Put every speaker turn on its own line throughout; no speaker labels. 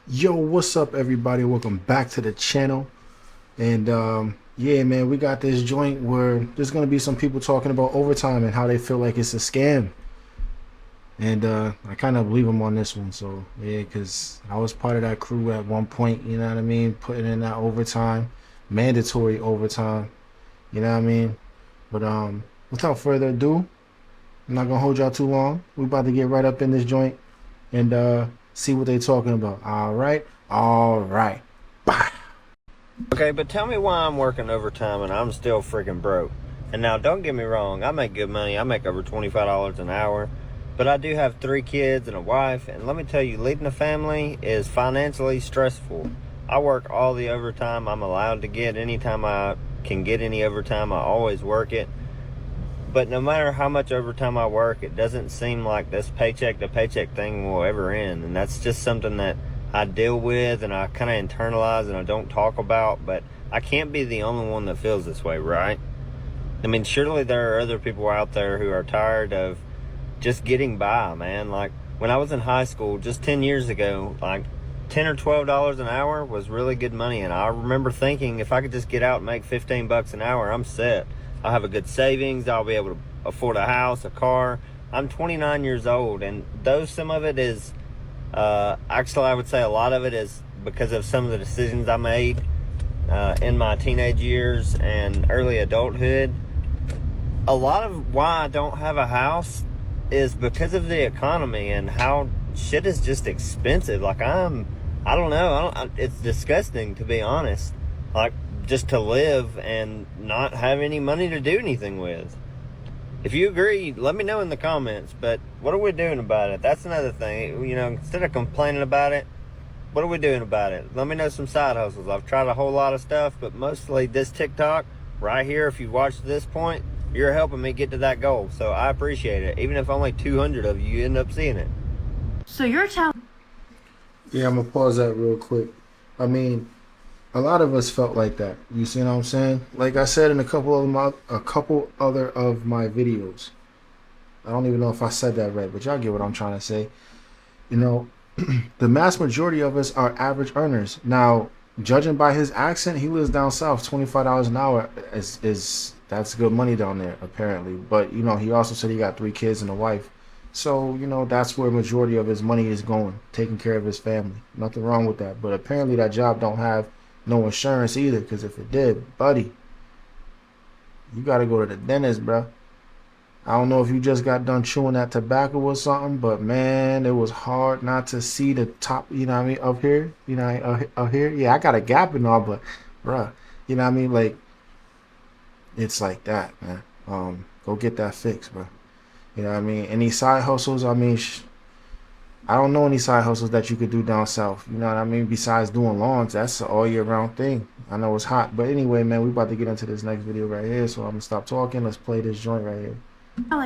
Yo, what's up everybody? Welcome back to the channel. And yeah, man, we got this joint where there's gonna be some people talking about overtime and how they feel like it's a scam. And I kind of believe them on this one. So yeah, because I was part of that crew at one point, you know what I mean, putting in that overtime, mandatory overtime, you know what I mean. But without further ado, I'm not gonna hold y'all too long. We about to get right up in this joint and see what they talking about. All right. Bye.
Okay, but tell me why I'm working overtime and I'm still freaking broke. And now, don't get me wrong, I make good money. I make over $25 an hour. But I do have 3 kids and a wife. And let me tell you, leading a family is financially stressful. I work all the overtime I'm allowed to get. Anytime I can get any overtime, I always work it. But no matter how much overtime I work, it doesn't seem like this paycheck to paycheck thing will ever end. And that's just something that I deal with and I kind of internalize and I don't talk about. But I can't be the only one that feels this way, right? I mean, surely there are other people out there who are tired of just getting by, man. Like when I was in high school just 10 years ago, like $10 or $12 an hour was really good money. And I remember thinking if I could just get out and make 15 bucks an hour, I'm set. I'll have a good savings. I'll be able to afford a house, a car. I'm 29 years old, and though some of it is, actually I would say a lot of it is because of some of the decisions I made in my teenage years and early adulthood. A lot of why I don't have a house is because of the economy and how shit is just expensive. Like I don't know, it's disgusting to be honest. Like just to live and not have any money to do anything with. If you agree, let me know in the comments. But what are we doing about it? That's another thing. You know, instead of complaining about it, what are we doing about it? Let me know some side hustles. I've tried a whole lot of stuff, but mostly this TikTok right here, if you've watched to this point, you're helping me get to that goal. So I appreciate it. Even if only 200 of you end up seeing it.
So you're telling
Yeah, I'm gonna pause that real quick. I mean, a lot of us felt like that. You see what I'm saying? Like I said in a couple other of my videos. I don't even know if I said that right, but y'all get what I'm trying to say. You know, the mass majority of us are average earners. Now, judging by his accent, he lives down south. $25 an hour is that's good money down there apparently. But you know, he also said he got 3 kids and a wife. So you know that's where majority of his money is going, taking care of his family. Nothing wrong with that. But apparently that job don't have no insurance either. Because if it did, buddy, you got to go to the dentist, bro. I don't know if you just got done chewing that tobacco or something, but man, it was hard not to see the top, you know what I mean, up here, you know, up here. Yeah, I got a gap and all, but bruh, you know what I mean? Like, it's like that, man. Go get that fixed, bro. You know what I mean? Any side hustles? I mean, I don't know any side hustles that you could do down south. You know what I mean? Besides doing lawns, that's an all year round thing. I know it's hot, but anyway, man, we about to get into this next video right here, so I'm gonna stop talking. Let's play this joint right here.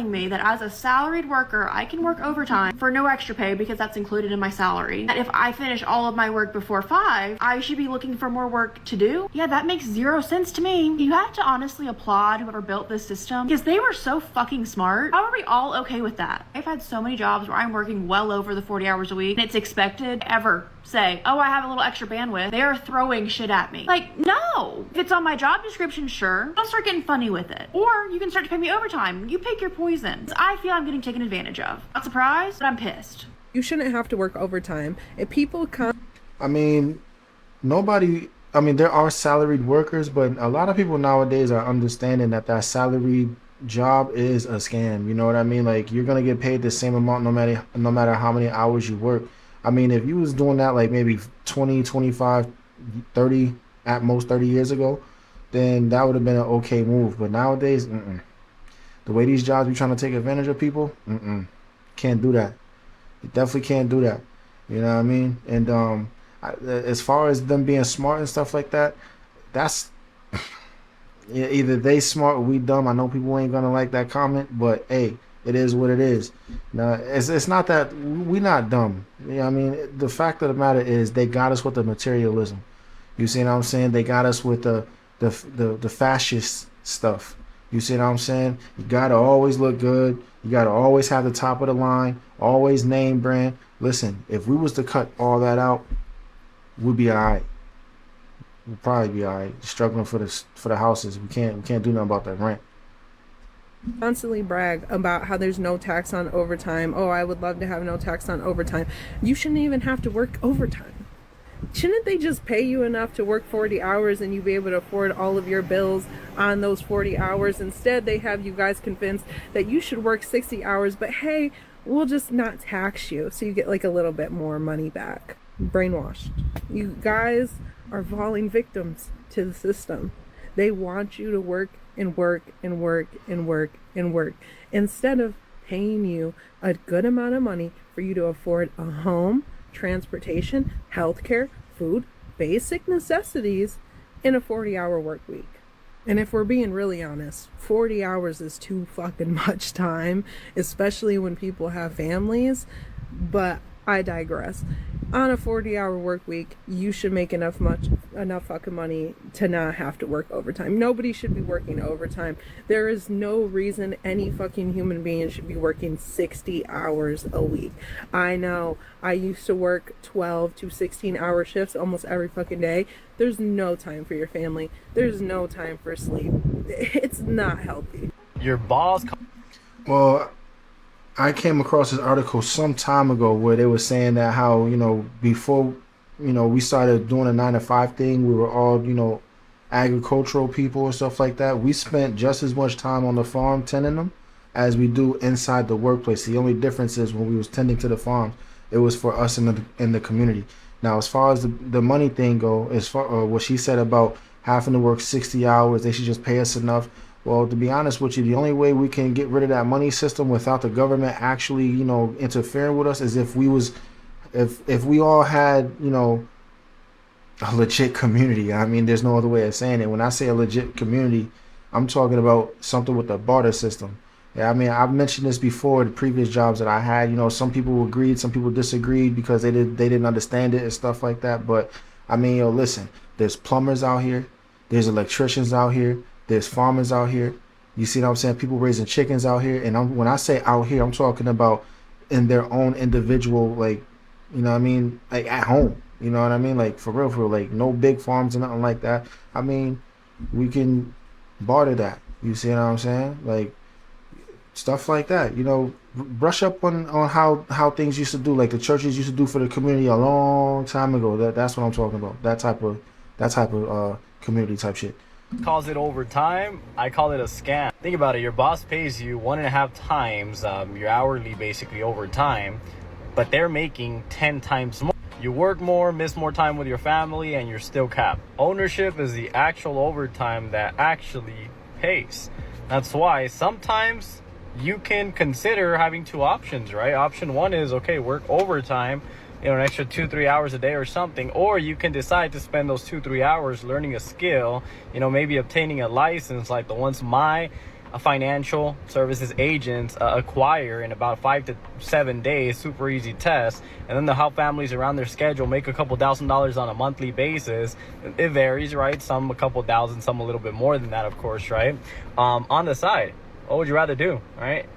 me that as a salaried worker, I can work overtime for no extra pay because that's included in my salary. That if I finish all of my work before 5, I should be looking for more work to do? Yeah, that makes 0 sense to me. You have to honestly applaud whoever built this system because they were so fucking smart. How are we all okay with that? I've had so many jobs where I'm working well over the 40 hours a week and it's expected ever say, oh, I have a little extra bandwidth. They are throwing shit at me. Like, no. If it's on my job description, sure. Don't start getting funny with it. Or you can start to pay me overtime. You pick your poison. I feel I'm getting taken advantage of. Not surprised, but I'm pissed.
You shouldn't have to work overtime. If people come...
I mean, there are salaried workers, but a lot of people nowadays are understanding that that salaried job is a scam. You know what I mean? Like, you're going to get paid the same amount no matter how many hours you work. I mean, if you was doing that like maybe 20, 25, 30, at most 30 years ago, then that would have been an okay move. But nowadays, the way these jobs be trying to take advantage of people, can't do that. You definitely can't do that. You know what I mean? And as far as them being smart and stuff like that, that's either they smart or we dumb. I know people ain't gonna like that comment, but hey, it is what it is. Now, it's not that we not dumb. You know what I mean? The fact of the matter is they got us with the materialism. You see what I'm saying? They got us with the fascist stuff. You see what I'm saying? You gotta always look good. You gotta always have the top of the line. Always name brand. Listen, if we was to cut all that out, we'll be alright. We'll probably be alright. Struggling for the houses. We can't do nothing about that rent.
Constantly brag about how there's no tax on overtime. Oh, I would love to have no tax on overtime. You shouldn't even have to work overtime. Shouldn't they just pay you enough to work 40 hours and you be able to afford all of your bills on those 40 hours? Instead, they have you guys convinced that you should work 60 hours, but hey, we'll just not tax you so you get like a little bit more money back. Brainwashed. You guys are falling victims to the system. They want you to work and work and work and work and work instead of paying you a good amount of money for you to afford a home, transportation, healthcare, food, basic necessities in a 40-hour work week. And if we're being really honest, 40 hours is too fucking much time, especially when people have families. But I digress. On a 40-hour work week, you should make enough fucking money to not have to work overtime. Nobody should be working overtime. There is no reason any fucking human being should be working 60 hours a week. I know I used to work 12 to 16-hour shifts almost every fucking day. There's no time for your family. There's no time for sleep. It's not healthy.
Your boss...
Well, I came across this article some time ago where they were saying that how, before, we started doing a 9-to-5 thing, we were all, agricultural people and stuff like that. We spent just as much time on the farm tending them as we do inside the workplace. The only difference is when we was tending to the farms, it was for us in the community. Now, as far as the money thing go, as far what she said about having to work 60 hours, they should just pay us enough. Well, to be honest with you, the only way we can get rid of that money system without the government actually, interfering with us is if we all had, a legit community. I mean, there's no other way of saying it. When I say a legit community, I'm talking about something with the barter system. Yeah, I mean, I've mentioned this before, the previous jobs that I had. Some people agreed, some people disagreed because they didn't understand it and stuff like that. But I mean, listen, there's plumbers out here, there's electricians out here, there's farmers out here. You see what I'm saying? People raising chickens out here. And when I say out here, I'm talking about in their own individual, like, like at home. You know what I mean? Like, for real, like, no big farms or nothing like that. I mean, we can barter that. You see what I'm saying? Like, stuff like that. Brush up on how things used to do, like the churches used to do for the community a long time ago. That's what I'm talking about. That type of community type shit.
Calls it overtime. I call it a scam. Think about it. Your boss pays you 1.5 times your hourly, basically, overtime, but they're making 10 times more. You work more, miss more time with your family, and you're still capped. Ownership is the actual overtime that actually pays. That's why sometimes you can consider having two options, right? Option one is, okay, work overtime, an extra 2-3 hours a day or something, or you can decide to spend those 2-3 hours learning a skill, maybe obtaining a license like the ones my financial services agents acquire in about 5 to 7 days, super easy test, and then they'll help families around their schedule make a couple $1,000s on a monthly basis. It varies, right? Some a couple thousand, some a little bit more than that, of course, right? On the side, what would you rather do, right?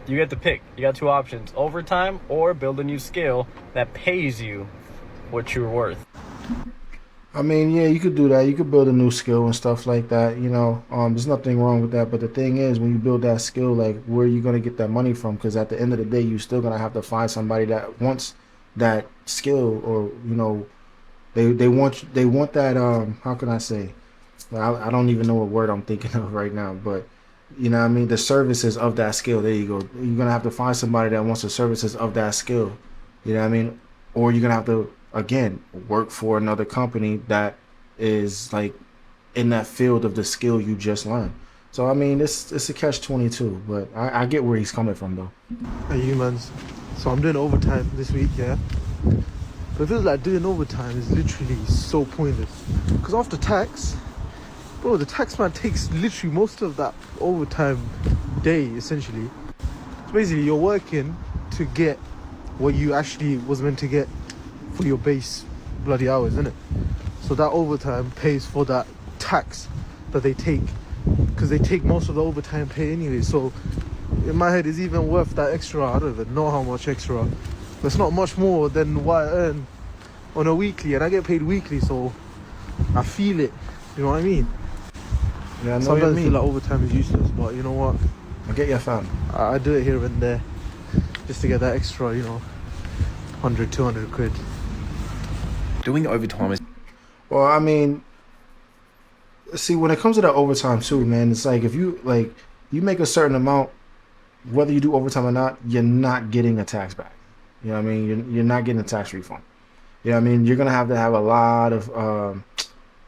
You get to pick. You got two options: overtime or build a new skill that pays you what you're worth.
I mean, yeah, you could do that. You could build a new skill and stuff like that. There's nothing wrong with that. But the thing is, when you build that skill, like, where are you going to get that money from? Because at the end of the day, you're still going to have to find somebody that wants that skill, or, they want that, how can I say? I don't even know what word I'm thinking of right now, but the services of that skill. There you go. You're going to have to find somebody that wants the services of that skill. You know what I mean? Or you're going to have to, again, work for another company that is, like, in that field of the skill you just learned. So, I mean, it's a catch-22, but I get where he's coming from, though.
Hey, humans. So I'm doing overtime this week, yeah? But it feels like doing overtime is literally so pointless. Because after tax, bro, the tax man takes literally most of that overtime day, essentially. So basically, you're working to get what you actually was meant to get for your base bloody hours, innit? So that overtime pays for that tax that they take, because they take most of the overtime pay anyway. So in my head, it's even worth that extra. I don't even know how much extra, but it's not much more than what I earn on a weekly, and I get paid weekly, so I feel it. You know what I mean?
Yeah, I know
Sometimes
what
I
you
feel
mean.
like overtime is useless, but you know what?
I get your fam.
I do it here and there just to get that extra, you know, 100, 200 quid.
Doing overtime is...
Well, I mean, see, when it comes to that overtime too, man, it's like if you make a certain amount, whether you do overtime or not, you're not getting a tax back. You know what I mean? You're not getting a tax refund. You know what I mean? You're gonna have to have a lot of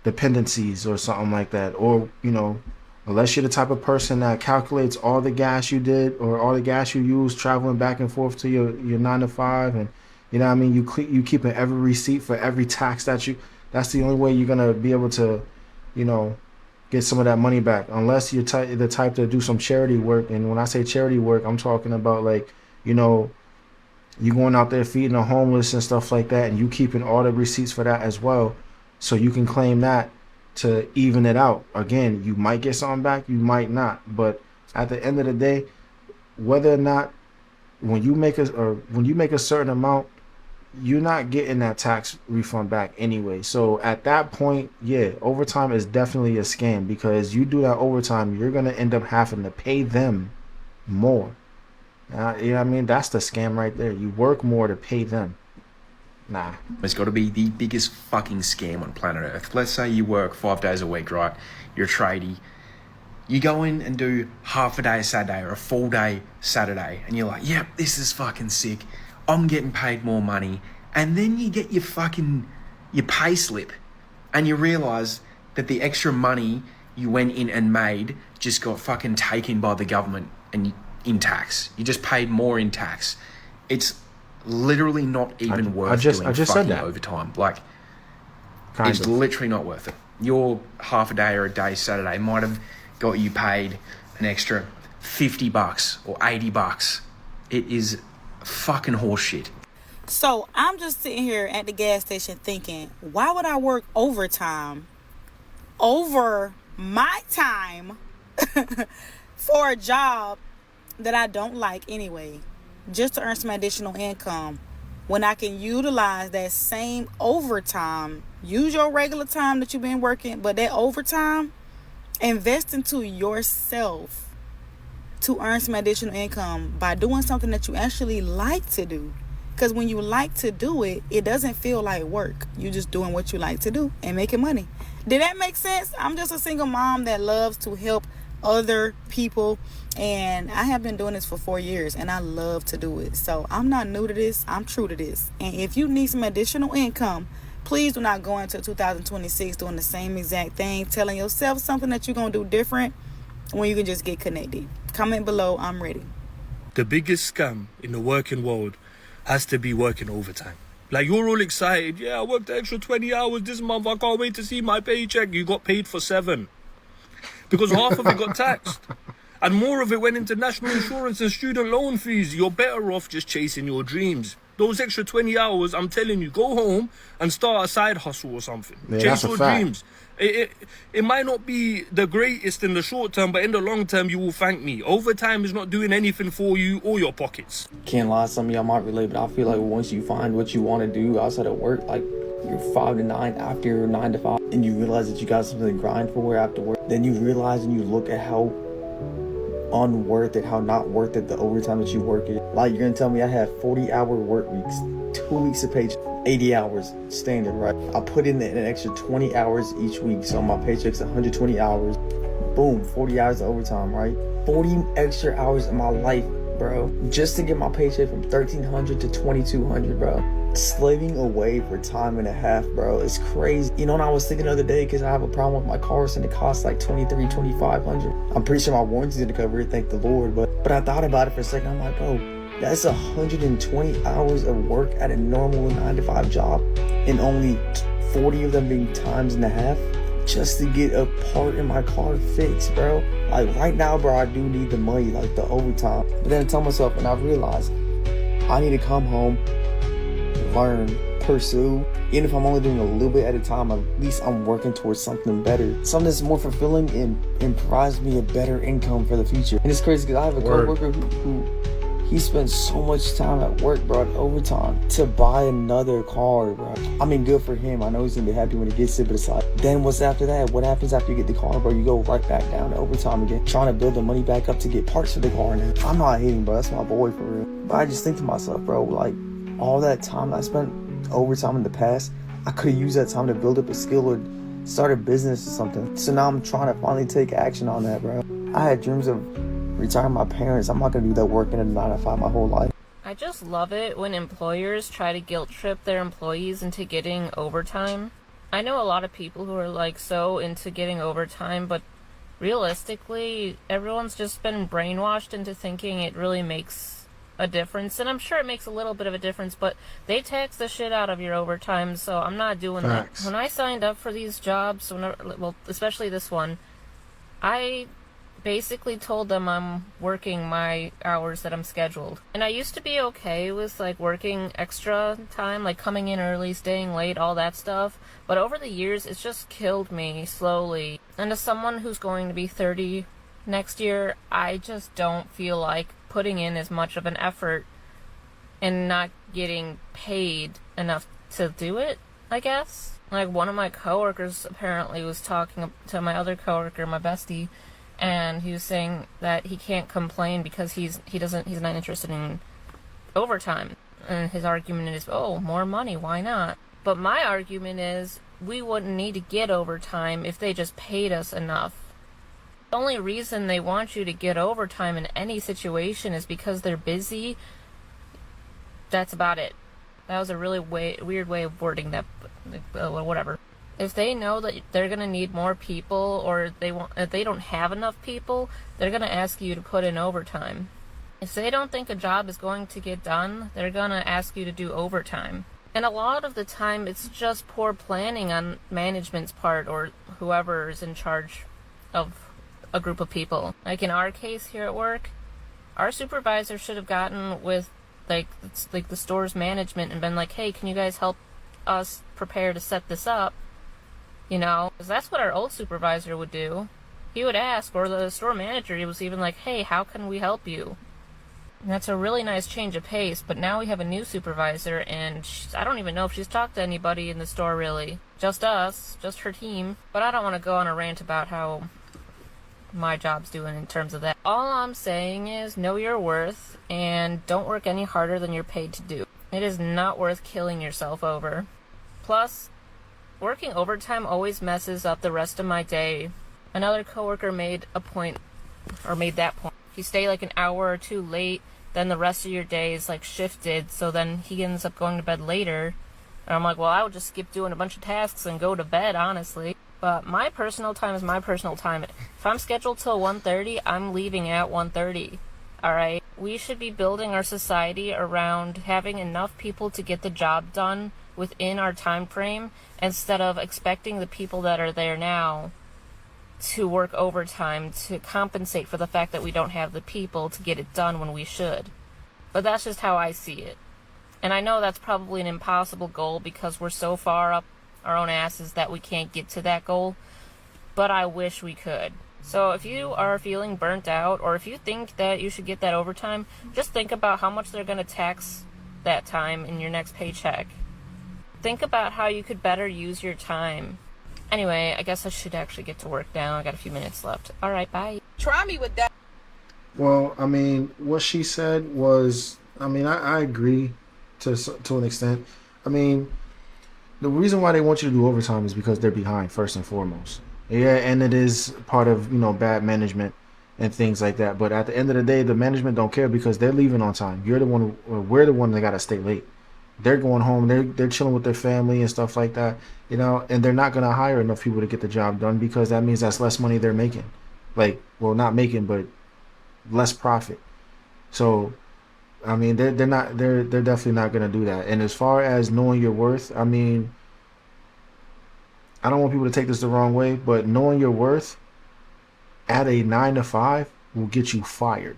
dependencies or something like that, or you know, unless you're the type of person that calculates all the gas you did or all the gas you used traveling back and forth to your 9 to 5, and you know what I mean, you keeping every receipt for every tax that you. That's the only way you're gonna be able to, you know, get some of that money back. Unless you're the type to do some charity work, and when I say charity work, I'm talking about like, you know, you going out there feeding the homeless and stuff like that, and you keeping all the receipts for that as well, so you can claim that to even it out. Again, you might get something back, you might not, but at the end of the day, whether or not when you make a certain amount, you're not getting that tax refund back anyway. So at that point, yeah, overtime is definitely a scam, because you do that overtime, you're gonna end up having to pay them more. You know what I mean? That's the scam right there. You work more to pay them. Nah.
It's got to be the biggest fucking scam on planet Earth. Let's say you work 5 days a week, right? You're a tradie. You go in and do half a day Saturday or a full day Saturday, and you're like, yep, this is fucking sick. I'm getting paid more money. And then you get your pay slip, and you realize that the extra money you went in and made just got fucking taken by the government and in tax. You just paid more in tax. It's literally not even worth doing fucking overtime. Like, it's literally not worth it. Your half a day or a day Saturday might have got you paid an extra $50 or $80. It is fucking horseshit.
So I'm just sitting here at the gas station thinking, why would I work overtime over my time for a job that I don't like anyway, just to earn some additional income, when I can utilize that same overtime, use your regular time that you've been working, but that overtime, invest into yourself to earn some additional income by doing something that you actually like to do. Because when you like to do it, it doesn't feel like work. You're just doing what you like to do and making money. Did that make sense? I'm just a single mom that loves to help other people, and I have been doing this for 4 years, and I love to do it. So I'm not new to this. I'm true to this. And if you need some additional income, please do not go into 2026 doing the same exact thing, telling yourself something that you're going to do different when you can just get connected. Comment below. I'm ready.
The biggest scam in the working world has to be working overtime. Like, you're all excited. Yeah, I worked the extra 20 hours this month. I can't wait to see my paycheck. You got paid for 7. Because half of it got taxed. And more of it went into national insurance and student loan fees. You're better off just chasing your dreams. Those extra 20 hours, I'm telling you, go home and start a side hustle or something.
Yeah,
chase your dreams. It might not be the greatest in the short term, but in the long term, you will thank me. Overtime is not doing anything for you or your pockets.
Can't lie, some of y'all might relate, but I feel like once you find what you want to do outside of work, like you're 5 to 9 after your 9 to 5, and you realize that you got something to grind for after work, then you realize and you look at how unworth it, how not worth it the overtime that you work is. Like, you're gonna tell me I have 40-hour work weeks, 2 weeks of paycheck, 80 hours standard, right? I put in an extra 20 hours each week, so my paycheck's 120 hours. Boom, 40 hours of overtime, right? 40 extra hours of my life, bro, just to get my paycheck from $1,300 to $2,200, bro. Slaving away for time and a half, bro, it's crazy. You know, and I was thinking the other day, because I have a problem with my cars and it costs like $2,300, $2,500. I'm pretty sure my warranty's gonna cover it, thank the Lord, but I thought about it for a second. I'm like, bro, that's 120 hours of work at a normal 9 to 5 job, and only 40 of them being times and a half just to get a part in my car fixed, bro. Like, right now, bro, I do need the money, like the overtime. But then I tell myself, and I realized I need to come home, learn, pursue. Even if I'm only doing a little bit at a time, at least I'm working towards something better, something that's more fulfilling and provides me a better income for the future. And it's crazy because I have a coworker who He spent so much time at work, bro, at overtime, to buy another car, bro. I mean, good for him. I know he's gonna be happy when he gets it, but it's like, then what's after that? What happens after you get the car, bro? You go right back down to overtime again, trying to build the money back up to get parts for the car now. I'm not hating, bro. That's my boy for real. But I just think to myself, bro, like, all that time I spent overtime in the past, I could have used that time to build up a skill or start a business or something. So now I'm trying to finally take action on that, bro. I had dreams of retiring my parents. I'm not gonna do that working a 9 to 5 my whole life.
I just love it when employers try to guilt trip their employees into getting overtime. I know a lot of people who are like so into getting overtime, but realistically, everyone's just been brainwashed into thinking it really makes a difference. And I'm sure it makes a little bit of a difference, but they tax the shit out of your overtime, so I'm not doing
Facts.
that. When I signed up for these jobs, well, especially this one, I basically told them I'm working my hours that I'm scheduled. And I used to be okay with like working extra time, like coming in early, staying late, all that stuff. But over the years, it's just killed me slowly. And as someone who's going to be 30 next year, I just don't feel like putting in as much of an effort and not getting paid enough to do it, I guess. Like one of my coworkers apparently was talking to my other coworker, my bestie, and he was saying that he can't complain because he's not interested in overtime. And his argument is, oh, more money, why not? But my argument is, we wouldn't need to get overtime if they just paid us enough. The only reason they want you to get overtime in any situation is because they're busy. That's about it. That was a really weird way of wording that, whatever. If they know that they're going to need more people, or if they don't have enough people, they're going to ask you to put in overtime. If they don't think a job is going to get done, they're going to ask you to do overtime. And a lot of the time, it's just poor planning on management's part, or whoever is in charge of a group of people. Like in our case here at work, our supervisor should have gotten with like the store's management and been like, hey, can you guys help us prepare to set this up? You know, because that's what our old supervisor would do. He would ask, or the store manager, he was even like, hey, how can we help you? And that's a really nice change of pace, but now we have a new supervisor, and I don't even know if she's talked to anybody in the store, really. Just us, just her team. But I don't want to go on a rant about how my job's doing in terms of that. All I'm saying is, know your worth, and don't work any harder than you're paid to do. It is not worth killing yourself over. Plus, working overtime always messes up the rest of my day. Another coworker made that point. If you stay like an hour or two late, then the rest of your day is like shifted, so then he ends up going to bed later. And I'm like, well, I would just skip doing a bunch of tasks and go to bed, honestly. But my personal time is my personal time. If I'm scheduled till 1:30, I'm leaving at 1:30. Alright? We should be building our society around having enough people to get the job done within our time frame, instead of expecting the people that are there now to work overtime to compensate for the fact that we don't have the people to get it done when we should. But that's just how I see it. And I know that's probably an impossible goal because we're so far up our own asses that we can't get to that goal, but I wish we could. So if you are feeling burnt out, or if you think that you should get that overtime, just think about how much they're going to tax that time in your next paycheck. Think about how you could better use your time. Anyway, I guess I should actually get to work now. I got a few minutes left. All right, bye.
Try me with that.
Well, I mean, what she said was, I mean, I agree to an extent. I mean, the reason why they want you to do overtime is because they're behind, first and foremost. Yeah, and it is part of, bad management and things like that. But at the end of the day, the management don't care because they're leaving on time. We're the one that got to stay late. They're going home. They're chilling with their family and stuff like that, and they're not going to hire enough people to get the job done because that means that's less money they're making. Like, well, not making, but less profit. So, I mean, they're definitely not going to do that. And as far as knowing your worth, I mean, I don't want people to take this the wrong way, but knowing your worth at a 9 to 5 will get you fired.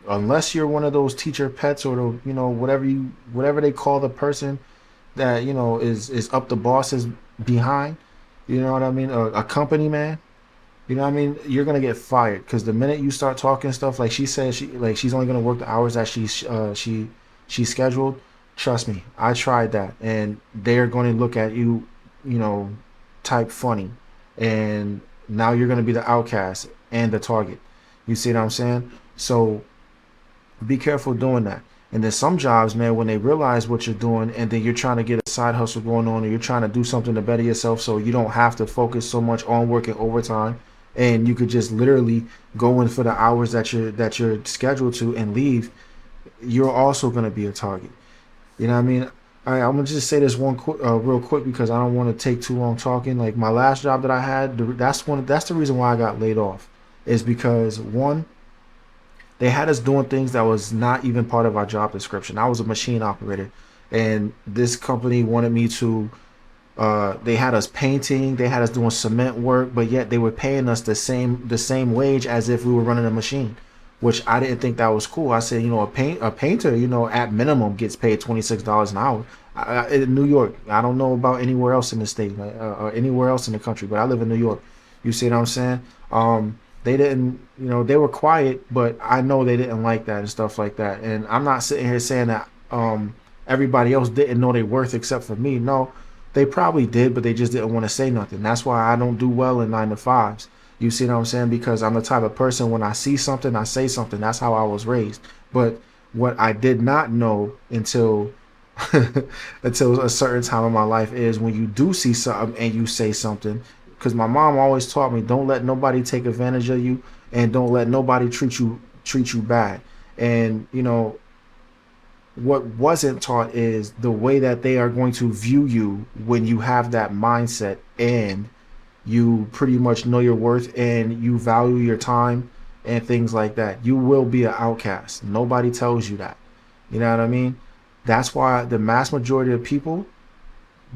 Unless you're one of those teacher pets, or whatever they call the person that is up the boss's behind, you know what I mean, a company man. You know what I mean? You're gonna get fired because the minute you start talking stuff like she says, she's only gonna work the hours that she scheduled. Trust me, I tried that, and they're going to look at you, you know, type funny, and now you're gonna be the outcast and the target. You see what I'm saying? So be careful doing that. And then some jobs, man, when they realize what you're doing and then you're trying to get a side hustle going on, or you're trying to do something to better yourself so you don't have to focus so much on working overtime, and you could just literally go in for the hours that you're scheduled to and leave, you're also going to be a target. You know what I mean? I'm gonna just say this real quick because I don't want to take too long talking. Like my last job that I had, that's the reason why I got laid off, is because one, they had us doing things that was not even part of our job description. I was a machine operator, and this company wanted me to. They had us painting, they had us doing cement work, but yet they were paying us the same wage as if we were running a machine, which I didn't think that was cool. I said, a painter, at minimum gets paid $26 an hour. In New York, I don't know about anywhere else in the state, or anywhere else in the country, but I live in New York. You see what I'm saying? They didn't, they were quiet, but I know they didn't like that and stuff like that. And I'm not sitting here saying that everybody else didn't know their worth except for me. No, they probably did, but they just didn't want to say nothing. That's why I don't do well in 9 to 5s. You see what I'm saying? Because I'm the type of person, when I see something, I say something. That's how I was raised. But what I did not know until until a certain time in my life is when you do see something and you say something. Because my mom always taught me, don't let nobody take advantage of you, and don't let nobody treat you bad. And what wasn't taught is the way that they are going to view you when you have that mindset and you pretty much know your worth and you value your time and things like that. You will be an outcast. Nobody tells you that. You know what I mean? That's why the mass majority of people,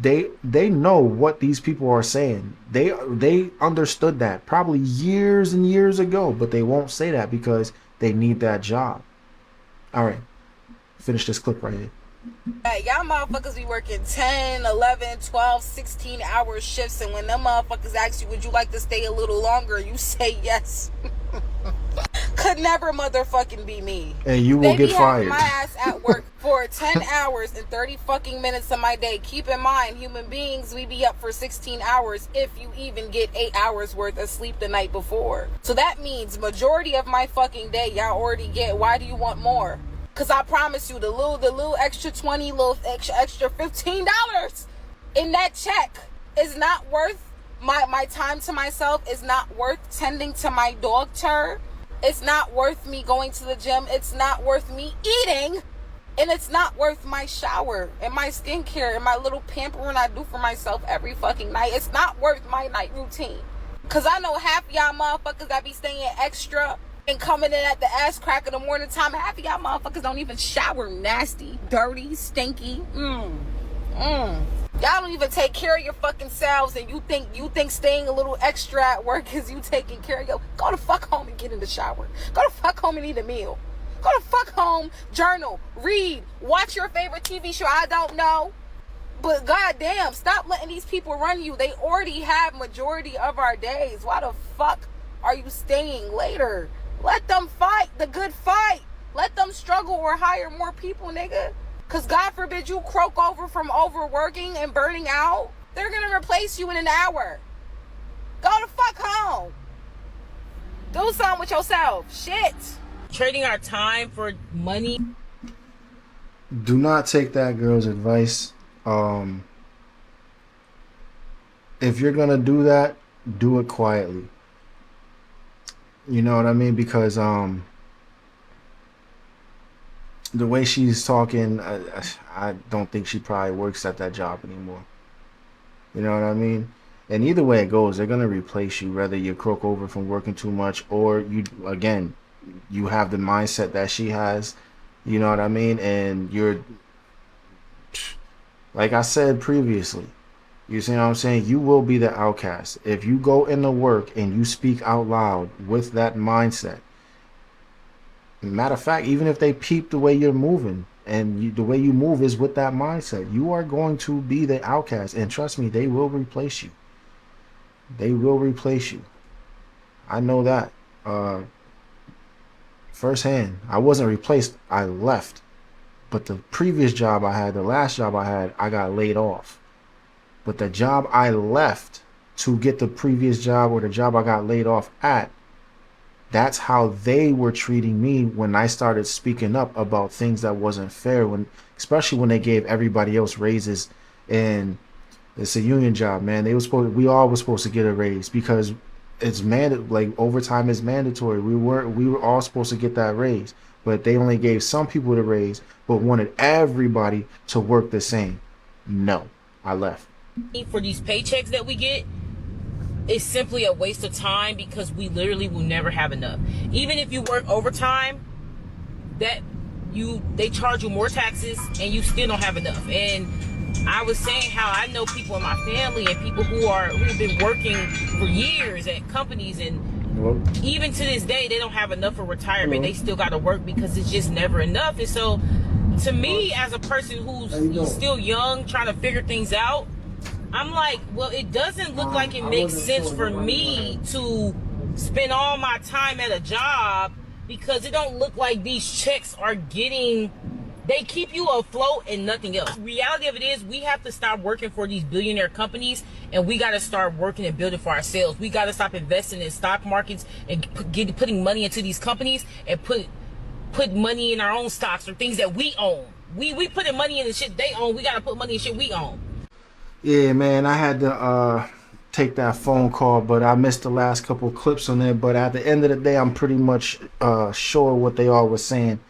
they know what these people are saying. They understood that probably years and years ago, but they won't say that because they need that job. All right. Finish this clip right here.
Hey, y'all motherfuckers be working 10, 11, 12, 16-hour shifts, and when them motherfuckers ask you, would you like to stay a little longer, you say yes. Could never motherfucking be me.
And you will get fired.
My ass at work for 10 hours and 30 fucking minutes of my day. Keep in mind, human beings, we be up for 16 hours if you even get 8 hours worth of sleep the night before. So that means majority of my fucking day y'all already get. Why do you want more? Cause I promise you, the little extra 20, little extra $15 in that check is not worth my time to myself. Is not worth tending to my dog turd. It's not worth me going to the gym. It's not worth me eating, and it's not worth my shower and my skincare and my little pampering I do for myself every fucking night. It's not worth my night routine. Cause I know half of y'all motherfuckers that be staying extra and coming in at the ass crack of the morning time. Half of y'all motherfuckers don't even shower. Nasty, dirty, stinky. Y'all don't even take care of your fucking selves, and you think staying a little extra at work is you taking care of your. Go the fuck home and get in the shower. Go the fuck home and eat a meal. Go the fuck home, journal, read, watch your favorite TV show. I don't know. But goddamn, stop letting these people run you. They already have majority of our days. Why the fuck are you staying later? Let them fight the good fight. Let them struggle or hire more people, nigga. Because God forbid you croak over from overworking and burning out. They're going to replace you in an hour. Go the fuck home. Do something with yourself. Shit.
Trading our time for money.
Do not take that girl's advice. If you're going to do that, do it quietly. You know what I mean? Because the way she's talking, I don't think she probably works at that job anymore. You know what I mean? And either way it goes, they're gonna replace you, whether you croak over from working too much or you have the mindset that she has. You know what I mean? And you're, like I said previously, you see what I'm saying? You will be the outcast. If you go into work and you speak out loud with that mindset. Matter of fact, even if they peep the way you're moving and the way you move is with that mindset, you are going to be the outcast. And trust me, they will replace you. They will replace you. I know that firsthand. I wasn't replaced. I left. But the previous job I had, the last job I had, I got laid off. But the job I left to get the previous job, or the job I got laid off at, that's how they were treating me when I started speaking up about things that wasn't fair, when especially when they gave everybody else raises. And it's a union job, man. We all were supposed to get a raise because it's like overtime is mandatory. We were all supposed to get that raise, but they only gave some people the raise, but wanted everybody to work the same. No, I left.
For these paychecks that we get, it's simply a waste of time because we literally will never have enough. Even if you work overtime, they charge you more taxes and you still don't have enough. And I was saying how I know people in my family and people who've been working for years at companies, and even to this day they don't have enough for retirement. They still got to work because it's just never enough. And so to me, as a person who's still young trying to figure things out, I'm like, well, it doesn't look like it makes sense for me to spend all my time at a job because it don't look like these checks are getting, they keep you afloat and nothing else. The reality of it is we have to stop working for these billionaire companies and we got to start working and building for ourselves. We got to stop investing in stock markets and putting money into these companies and put money in our own stocks or things that we own. We putting money in the shit they own. We got to put money in shit we own.
Yeah, man, I had to take that phone call, but I missed the last couple clips on there. But at the end of the day, I'm pretty much sure what they all were saying.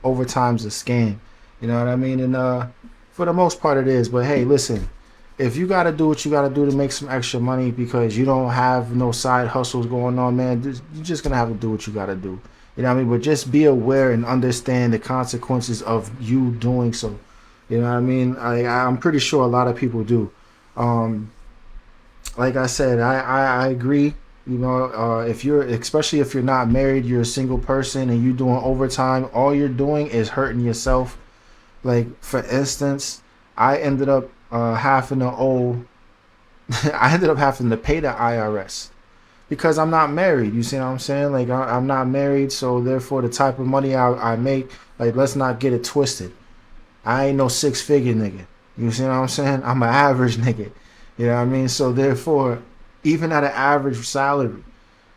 Overtime's a scam. You know what I mean? And for the most part it is. But hey, listen, if you got to do what you got to do to make some extra money because you don't have no side hustles going on, man, you're just going to have to do what you got to do. You know what I mean? But just be aware and understand the consequences of you doing so. You know what I mean? I'm pretty sure a lot of people do. Like I said, I agree. You know, especially if you're not married, you're a single person and you're doing overtime, all you're doing is hurting yourself. Like, for instance, I ended up having to pay the IRS because I'm not married. You see what I'm saying? Like, I'm not married, so therefore the type of money I make, like, let's not get it twisted. I ain't no six-figure nigga. You see what I'm saying? I'm an average nigga. You know what I mean? So therefore, even at an average salary,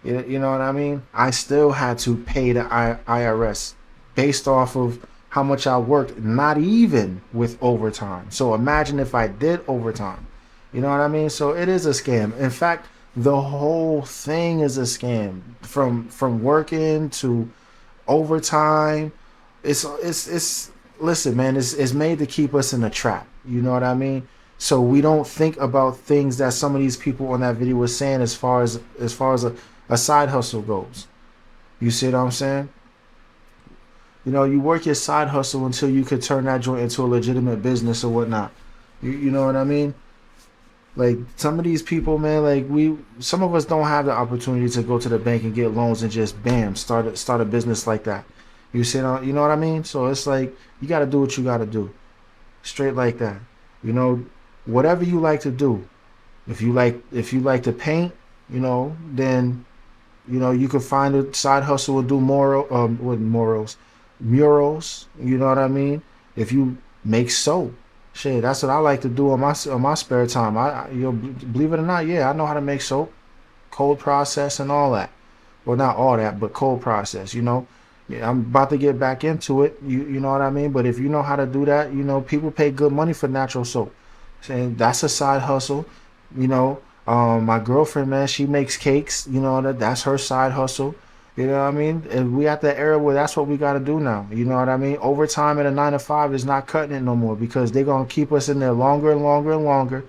you know what I mean? I still had to pay the IRS based off of how much I worked, not even with overtime. So imagine if I did overtime. You know what I mean? So it is a scam. In fact, the whole thing is a scam. From working to overtime, it's listen, man, it's made to keep us in a trap. You know what I mean? So we don't think about things that some of these people on that video were saying as far as a side hustle goes. You see what I'm saying? You know, you work your side hustle until you could turn that joint into a legitimate business or whatnot. You know what I mean? Like, some of these people, man, like, some of us don't have the opportunity to go to the bank and get loans and just bam, start a business like that. You know what I mean? So it's like, you got to do what you got to do. Straight like that. You know, whatever you like to do. If you like to paint, you know, then, you know, you could find a side hustle and do murals. You know what I mean? If you make soap, shit, that's what I like to do on my spare time. You know, believe it or not, yeah, I know how to make soap, cold process and all that. Well, not all that, but cold process. You know. Yeah, I'm about to get back into it. You know what I mean? But if you know how to do that, you know, people pay good money for natural soap. Saying that's a side hustle. You know, my girlfriend, man, she makes cakes. You know, that's her side hustle. You know what I mean? And we at the era where that's what we got to do now. You know what I mean? Overtime at a 9 to 5 is not cutting it no more because they're going to keep us in there longer and longer and longer.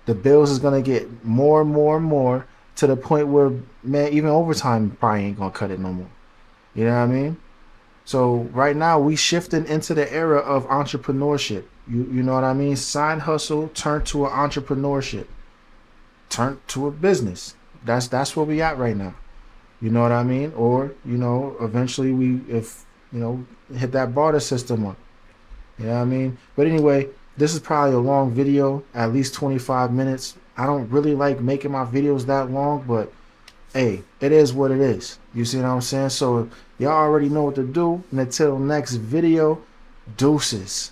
The bills is going to get more and more and more to the point where, man, even overtime probably ain't going to cut it no more. You know what I mean? So right now we shifting into the era of entrepreneurship. You know what I mean? Side hustle turned to an entrepreneurship, turned to a business. That's where we at right now. You know what I mean? Or, you know, eventually hit that barter system up. You know what I mean? But anyway, this is probably a long video, at least 25 minutes. I don't really like making my videos that long, but hey, it is what it is. You see what I'm saying? So y'all already know what to do. And until next video, deuces.